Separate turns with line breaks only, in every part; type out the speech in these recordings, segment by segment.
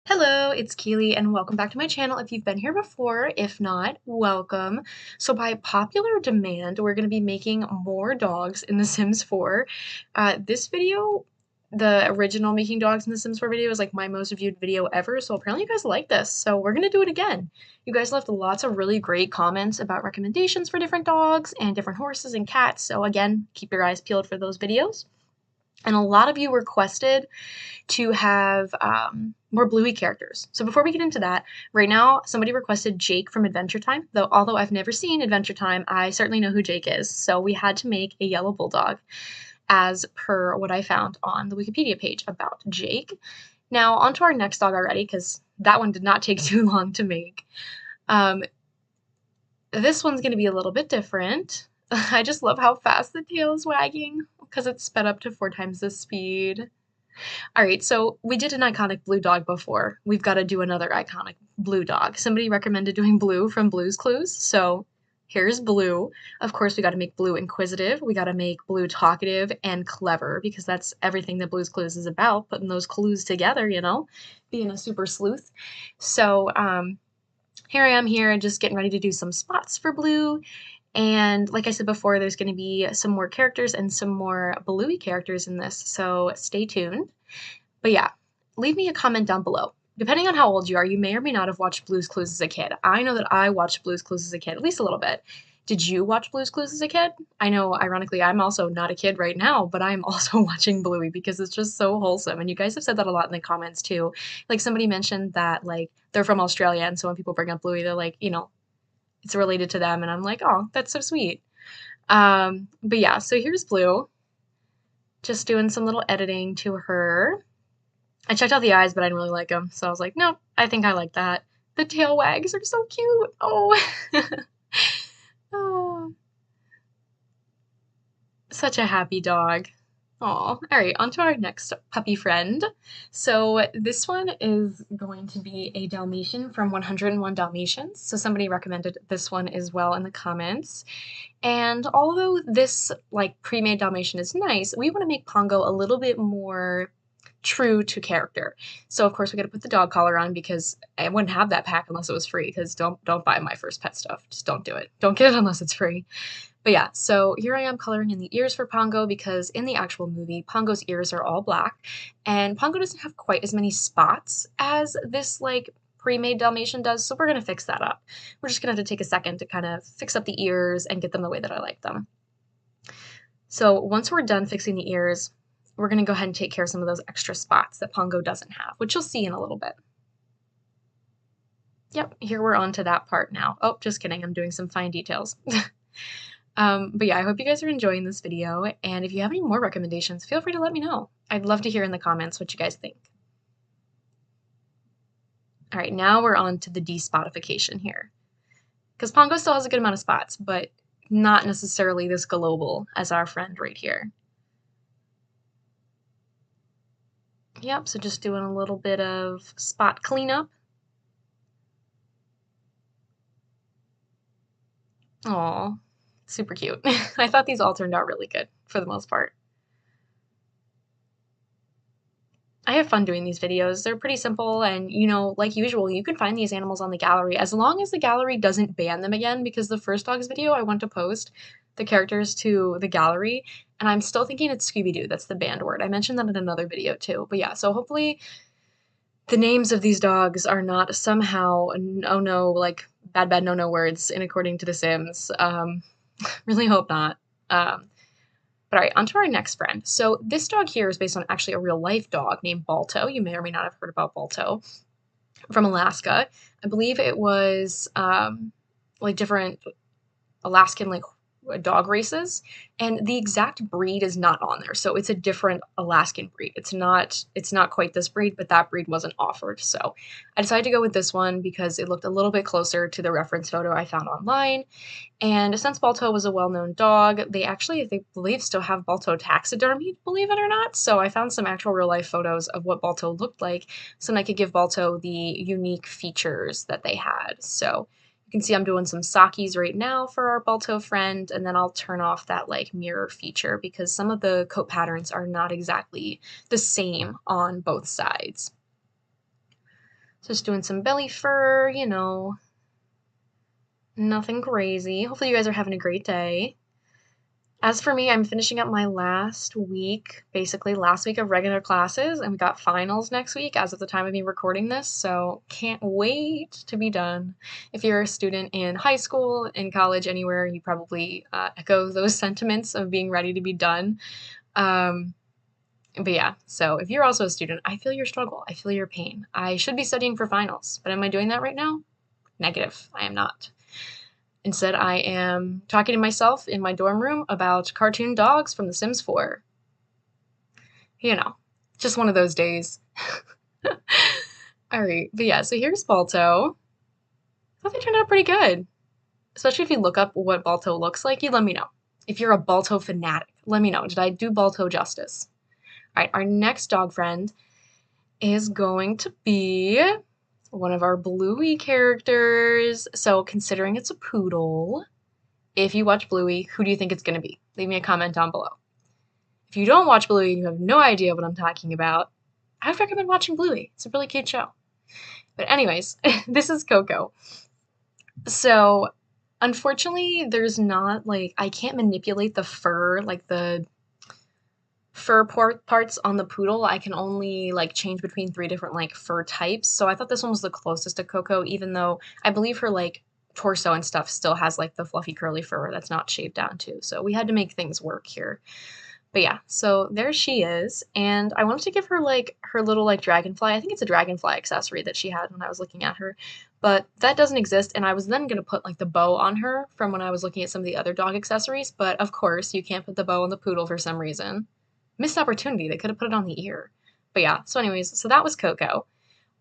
Hello, it's Keely and welcome back to my channel if you've been here before. If not, welcome. So by popular demand, we're going to be making more dogs in The Sims 4. This video, the original Making Dogs in The Sims 4 video, is like my most viewed video ever, so apparently you guys like this, so we're going to do it again. You guys left lots of really great comments about recommendations for different dogs and different horses and cats, so again, keep your eyes peeled for those videos. And a lot of you requested to have more Bluey characters. So before we get into that, right now somebody requested Jake from Adventure Time. Though although I've never seen Adventure Time, I certainly know who Jake is. So we had to make a yellow bulldog as per what I found on the Wikipedia page about Jake. Now onto our next dog already, because that one did not take too long to make. This one's going to be a little bit different. I just love how fast the tail is wagging because it's sped up to 4 times the speed. All right, so we did an iconic blue dog before. We've got to do another iconic blue dog. Somebody recommended doing Blue from Blue's Clues, so here's Blue. Of course, we got to make Blue inquisitive. We got to make Blue talkative and clever because that's everything that Blue's Clues is about, putting those clues together, you know, being a super sleuth. So here I am here just getting ready to do some spots for Blue. And like I said before, there's going to be some more characters and some more Bluey characters in this, so stay tuned. But yeah, leave me a comment down below. Depending on how old you are, you may or may not have watched Blue's Clues as a kid. I know that I watched Blue's Clues as a kid, at least a little bit. Did you watch Blue's Clues as a kid? I know, ironically, I'm also not a kid right now, but I'm also watching Bluey because it's just so wholesome. And you guys have said that a lot in the comments too. Like somebody mentioned that like they're from Australia, and so when people bring up Bluey, they're like, you know, it's related to them, and I'm like, oh, that's so sweet. But yeah, so here's Blue. Just doing some little editing to her. I checked out the eyes, but I didn't really like them, so I was like, nope, I think I like that. The tail wags are so cute. Oh. Oh, such a happy dog. Oh, all right, on to our next puppy friend. So this one is going to be a Dalmatian from 101 Dalmatians. So somebody recommended this one as well in the comments. And although this like pre-made Dalmatian is nice, we want to make Pongo a little bit more true to character. So of course we got to put the dog collar on because I wouldn't have that pack unless it was free. Because don't buy my first pet stuff. Just don't do it. Don't get it unless it's free. But yeah, so here I am coloring in the ears for Pongo because in the actual movie, Pongo's ears are all black, and Pongo doesn't have quite as many spots as this like pre-made Dalmatian does, so we're gonna fix that up. We're just gonna have to take a second to kind of fix up the ears and get them the way that I like them. So once we're done fixing the ears, we're gonna go ahead and take care of some of those extra spots that Pongo doesn't have, which you'll see in a little bit. Yep, here we're on to that part now. Oh, just kidding, I'm doing some fine details. But yeah, I hope you guys are enjoying this video, and if you have any more recommendations, feel free to let me know. I'd love to hear in the comments what you guys think. All right, now we're on to the despotification here. Because Pongo still has a good amount of spots, but not necessarily this global as our friend right here. Yep, so just doing a little bit of spot cleanup. Aw, super cute. I thought these all turned out really good for the most part. I have fun doing these videos. They're pretty simple, and you know, like usual, you can find these animals on the gallery as long as the gallery doesn't ban them again, because the first dogs video I want to post the characters to the gallery, and I'm still thinking it's Scooby-Doo. That's the banned word. I mentioned that in another video too. But yeah, so hopefully the names of these dogs are not somehow, oh no, like bad no words in according to The Sims. Really hope not. But all right, on to our next friend. So this dog here is based on actually a real life dog named Balto. You may or may not have heard about Balto from Alaska. I believe it was like different Alaskan like dog races, and the exact breed is not on there. So it's a different Alaskan breed. It's not quite this breed, but that breed wasn't offered. So I decided to go with this one because it looked a little bit closer to the reference photo I found online. And since Balto was a well-known dog, they believe still have Balto taxidermy, believe it or not. So I found some actual real-life photos of what Balto looked like so I could give Balto the unique features that they had. So you can see I'm doing some sakis right now for our Balto friend, and then I'll turn off that like mirror feature because some of the coat patterns are not exactly the same on both sides. Just doing some belly fur, you know, nothing crazy. Hopefully you guys are having a great day. As for me, I'm finishing up my last week, basically last week of regular classes, and we got finals next week as of the time of me recording this, so can't wait to be done. If you're a student in high school, in college, anywhere, you probably echo those sentiments of being ready to be done. But yeah, so if you're also a student, I feel your struggle. I feel your pain. I should be studying for finals, but am I doing that right now? Negative, I am not. Instead, I am talking to myself in my dorm room about cartoon dogs from The Sims 4. You know, just one of those days. All right, but yeah, so here's Balto. I thought they turned out pretty good. Especially if you look up what Balto looks like, you let me know. If you're a Balto fanatic, let me know. Did I do Balto justice? All right, our next dog friend is going to be one of our Bluey characters. So considering it's a poodle, if you watch Bluey, who do you think it's going to be? Leave me a comment down below. If you don't watch Bluey and you have no idea what I'm talking about, I would recommend watching Bluey. It's a really cute show. But anyways, this is Coco. So unfortunately, there's not like, I can't manipulate the fur, like the fur parts on the poodle. I can only like change between 3 different like fur types. So I thought this one was the closest to Coco, even though I believe her like torso and stuff still has like the fluffy curly fur that's not shaved down too. So we had to make things work here. But yeah, so there she is. And I wanted to give her like her little like dragonfly. I think it's a dragonfly accessory that she had when I was looking at her. But that doesn't exist. And I was then going to put like the bow on her from when I was looking at some of the other dog accessories. But of course, you can't put the bow on the poodle for some reason. Missed opportunity. They could have put it on the ear. But yeah, so anyways, so that was Coco.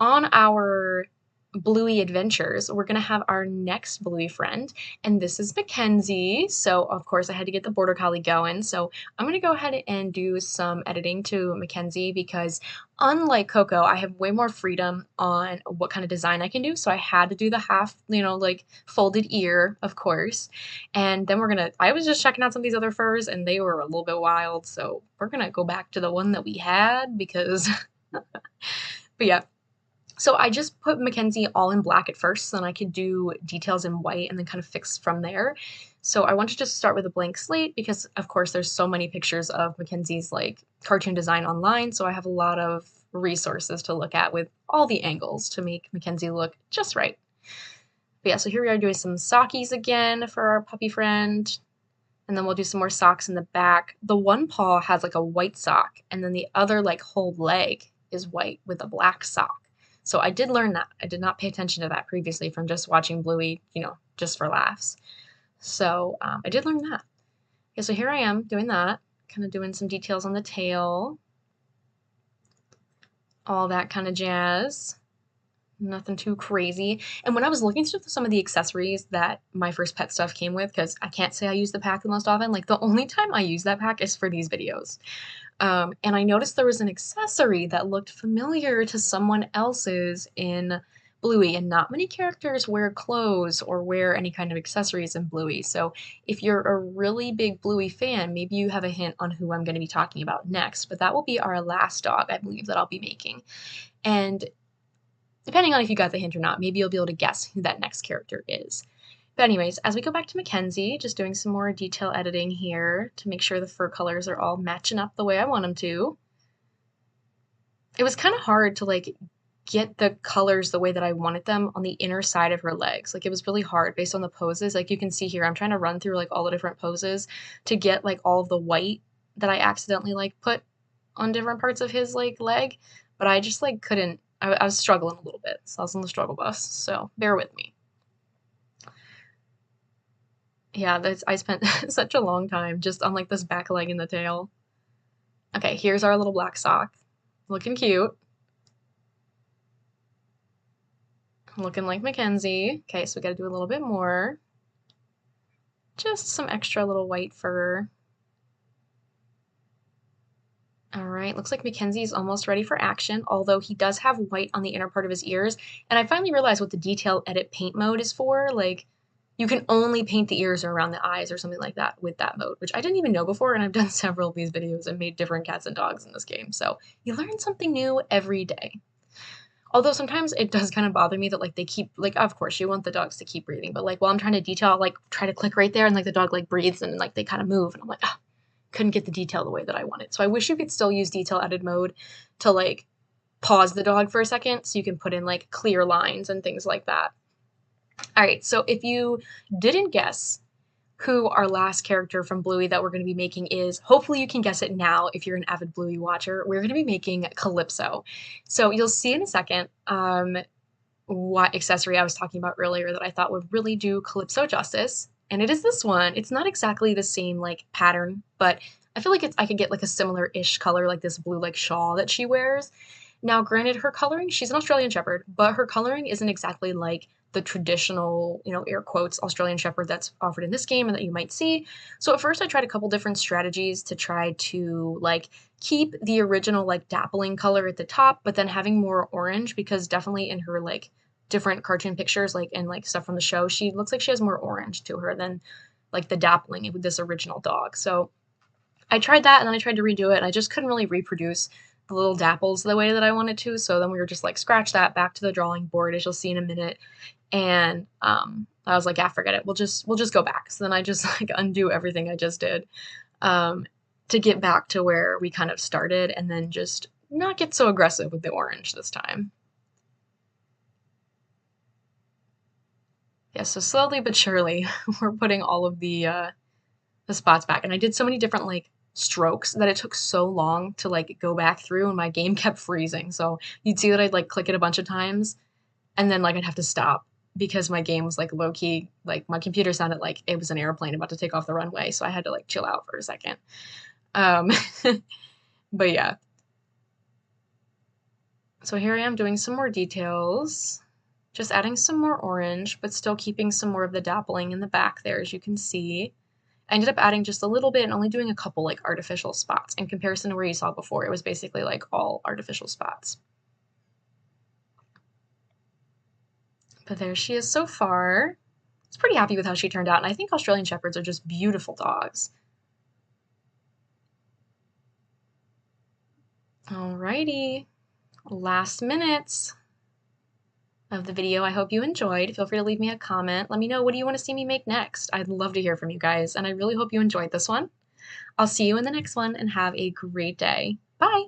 On our Bluey adventures, we're going to have our next Bluey friend, and this is McKenzie. So, of course, I had to get the Border Collie going. So, I'm going to go ahead and do some editing to McKenzie because, unlike Coco, I have way more freedom on what kind of design I can do. So, I had to do the half, like folded ear, of course. And then I was just checking out some of these other furs, and they were a little bit wild. So, we're going to go back to the one that we had because, but yeah. So I just put McKenzie all in black at first, so then I could do details in white and then kind of fix from there. So I wanted to just start with a blank slate because, of course, there's so many pictures of McKenzie's like cartoon design online, so I have a lot of resources to look at with all the angles to make McKenzie look just right. But yeah, so here we are doing some sockies again for our puppy friend, and then we'll do some more socks in the back. The one paw has like a white sock, and then the other like whole leg is white with a black sock. So I did learn that. I did not pay attention to that previously from just watching Bluey, just for laughs. So I did learn that. Okay, so here I am doing that, kind of doing some details on the tail, all that kind of jazz. Nothing too crazy. And when I was looking through some of the accessories that my first pet stuff came with, because I can't say I use the pack the most often, like the only time I use that pack is for these videos. And I noticed there was an accessory that looked familiar to someone else's in Bluey, and not many characters wear clothes or wear any kind of accessories in Bluey. So if you're a really big Bluey fan, maybe you have a hint on who I'm going to be talking about next, but that will be our last dog, I believe, that I'll be making. And depending on if you got the hint or not, maybe you'll be able to guess who that next character is. But anyways, as we go back to McKenzie, just doing some more detail editing here to make sure the fur colors are all matching up the way I want them to. It was kind of hard to like get the colors the way that I wanted them on the inner side of her legs. Like it was really hard based on the poses. Like you can see here, I'm trying to run through like all the different poses to get like all of the white that I accidentally like put on different parts of his like leg. But I just like couldn't, I was struggling a little bit. So I was on the struggle bus. So bear with me. Yeah, I spent such a long time just on like this back leg and the tail. Okay, here's our little black sock. Looking cute. Looking like McKenzie. Okay, so we gotta do a little bit more. Just some extra little white fur. All right, looks like McKenzie is almost ready for action, although he does have white on the inner part of his ears. And I finally realized what the detail edit paint mode is for. Like, you can only paint the ears or around the eyes or something like that with that mode, which I didn't even know before, and I've done several of these videos and made different cats and dogs in this game, so you learn something new every day. Although sometimes it does kind of bother me that like they keep like of course you want the dogs to keep breathing, but like while I'm trying to detail, I'll, like try to click right there and like the dog like breathes and like they kind of move and I'm like, ah, couldn't get the detail the way that I wanted. So I wish you could still use detail edit mode to like pause the dog for a second so you can put in like clear lines and things like that. All right, so if you didn't guess who our last character from Bluey that we're going to be making is, hopefully you can guess it now if you're an avid Bluey watcher. We're going to be making Calypso. So you'll see in a second what accessory I was talking about earlier that I thought would really do Calypso justice. And it is this one. It's not exactly the same like pattern, but I feel like I could get like a similar-ish color, like this blue like shawl that she wears. Now, granted, her coloring, she's an Australian Shepherd, but her coloring isn't exactly like the traditional, you know, air quotes, Australian Shepherd that's offered in this game and that you might see. So at first I tried a couple different strategies to try to like keep the original like dappling color at the top, but then having more orange because definitely in her like different cartoon pictures, like and like stuff from the show, she looks like she has more orange to her than like the dappling with this original dog. So I tried that and then I tried to redo it and I just couldn't really reproduce the little dapples the way that I wanted to. So then we were just like, scratch that, back to the drawing board, as you'll see in a minute. And I was like, yeah, forget it. We'll just go back. So then I just like undo everything I just did to get back to where we kind of started and then just not get so aggressive with the orange this time. Yeah, so slowly but surely we're putting all of the spots back. And I did so many different like strokes that it took so long to like go back through and my game kept freezing. So you'd see that I'd like click it a bunch of times and then like I'd have to stop because my game was like low key, like my computer sounded like it was an airplane about to take off the runway. So I had to like chill out for a second. Um, but yeah. So here I am doing some more details, just adding some more orange, but still keeping some more of the dappling in the back there, as you can see. I ended up adding just a little bit and only doing a couple like artificial spots in comparison to where you saw before. It was basically like all artificial spots. But there she is so far. I was pretty happy with how she turned out, and I think Australian Shepherds are just beautiful dogs. Alrighty, last minutes of the video. I hope you enjoyed. Feel free to leave me a comment. Let me know, what do you want to see me make next? I'd love to hear from you guys, and I really hope you enjoyed this one. I'll see you in the next one, and have a great day. Bye!